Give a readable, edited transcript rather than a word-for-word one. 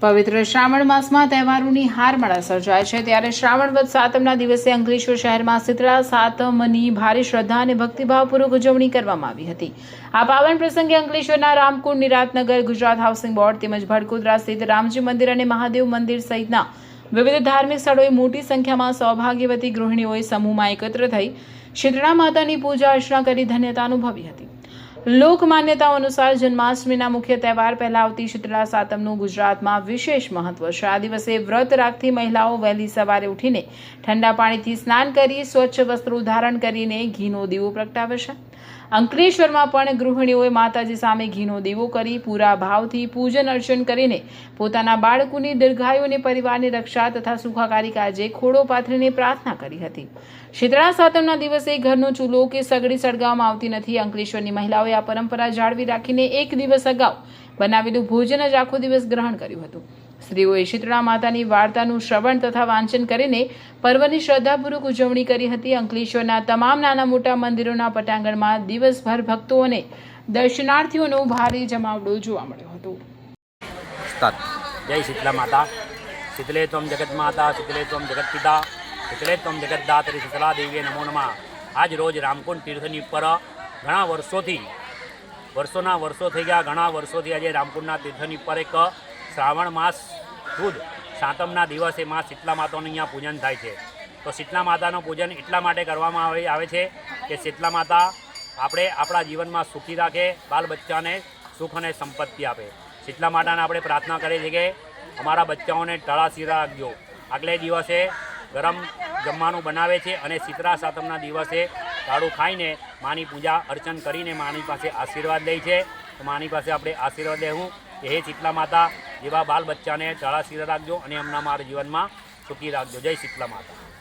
પવિત્ર શ્રાવણ માસમાં તહેવારોની હારમાળા સર્જાય છે ત્યારે શ્રાવણ વદ સાતમના દિવસે અંકલેશ્વર શહેરમાં શીતળા સાતમની ભારે શ્રદ્ધા અને ભક્તિભાવપૂર્વક ઉજવણી કરવામાં આવી હતી। આ પાવન પ્રસંગે અંકલેશ્વરના રામકુંડ, નિરાંતનગર, ગુજરાત હાઉસિંગ બોર્ડ તેમજ ભડકોદરા સ્થિત રામજી મંદિર અને મહાદેવ મંદિર સહિતના વિવિધ ધાર્મિક સ્થળોએ મોટી સંખ્યામાં સૌભાગ્યવતી ગૃહિણીઓએ સમૂહમાં એકત્ર થઈ શીતળા માતાની પૂજા અર્ચના કરી ધન્યતા અનુભવી હતી। લોક માન્યતાઓ અનુસાર જન્માષ્ટમીના મુખ્ય તહેવાર પહેલા આવતી શીતળા સાતમનું ગુજરાતમાં વિશેષ મહત્વ છે। આ દિવસે વ્રત રાખતી મહિલાઓ વહેલી સવારે ઉઠીને ઠંડા પાણીથી સ્નાન કરી સ્વચ્છ વસ્ત્રો ધારણ કરીને ઘીનો દીવો પ્રગટાવે છે। અંકલેશ્વરમાં પણ ગૃહિણીઓએ માતાજી સામે ઘીનો દીવો કરી પૂરા ભાવથી પૂજન અર્ચન કરીને પોતાના બાળકોની દીર્ઘાયુ અને પરિવારની રક્ષા તથા સુખાકારી કાજે ખોડો પાથરીને પ્રાર્થના કરી હતી। શીતળા સાતમના દિવસે ઘરનો ચૂલો કે સગડી સળગાવવામાં આવતી નથી। અંકલેશ્વરની મહિલાઓએ આ પરંપરા જાળવી રાખીને એક દિવસ અગાઉ બનાવેલું ભોજન જ આખો દિવસ ગ્રહણ કર્યું હતું। સ્ત્રીઓએ શીતળા માતાની વાર્તાનું શ્રવણ તથા વાંચન કરીને પર્વની શ્રદ્ધાપૂર્વક ઉજવણી કરી હતી। અંકલેશ્વરના તમામ નાના મોટા મંદિરોના પટાંગણમાં દિવસભર ભક્તો અને દર્શનાર્થીઓનો ભારે જમાવડો જોવા મળ્યો હતો। જય શીતલા માતા। શીતલે ત્વમ જગત માતા, શીતલે ત્વમ જગત પિતા, શીતલે ત્વમ જગતદાત્રી શીતલા દેવીએ નમો નમઃ। આજ રોજ રામકુંડ તીર્થની ઉપર ઘણા વર્ષો થઈ ગયા। ઘણા વર્ષોથી આજે રામકુંડના તીર્થની ઉપર એક શ્રાવણ માસ સુદ સાતમના દિવસે માં શીતલા માતાનું અહીંયા પૂજન થાય છે। તો શીતલા માતાનું પૂજન એટલા માટે કરવામાં આવે છે કે શીતલા માતા આપણે આપણા જીવનમાં સુખી રાખે, બાલ બચ્ચાને સુખ અને સંપત્તિ આપે। શીતલા માતાને આપણે પ્રાર્થના કરીએ છીએ કે અમારા બચ્ચાઓને તળાશીરા રાખજો। આગલે દિવસે ગરમ જમવાનું બનાવે છે અને શીતળા સાતમના દિવસે તાળું ખાઈને માની પૂજા અર્ચન કરીને માની પાસે આશીર્વાદ લે છે। તો માની પાસે આપણે આશીર્વાદ લેવું કે હે શીતલા માતા, જેવા બાલ બચ્ચાને તળાશીરા રાખજો અને એમના મારા જીવનમાં સુખી રાખજો। જય શીતલા માતા।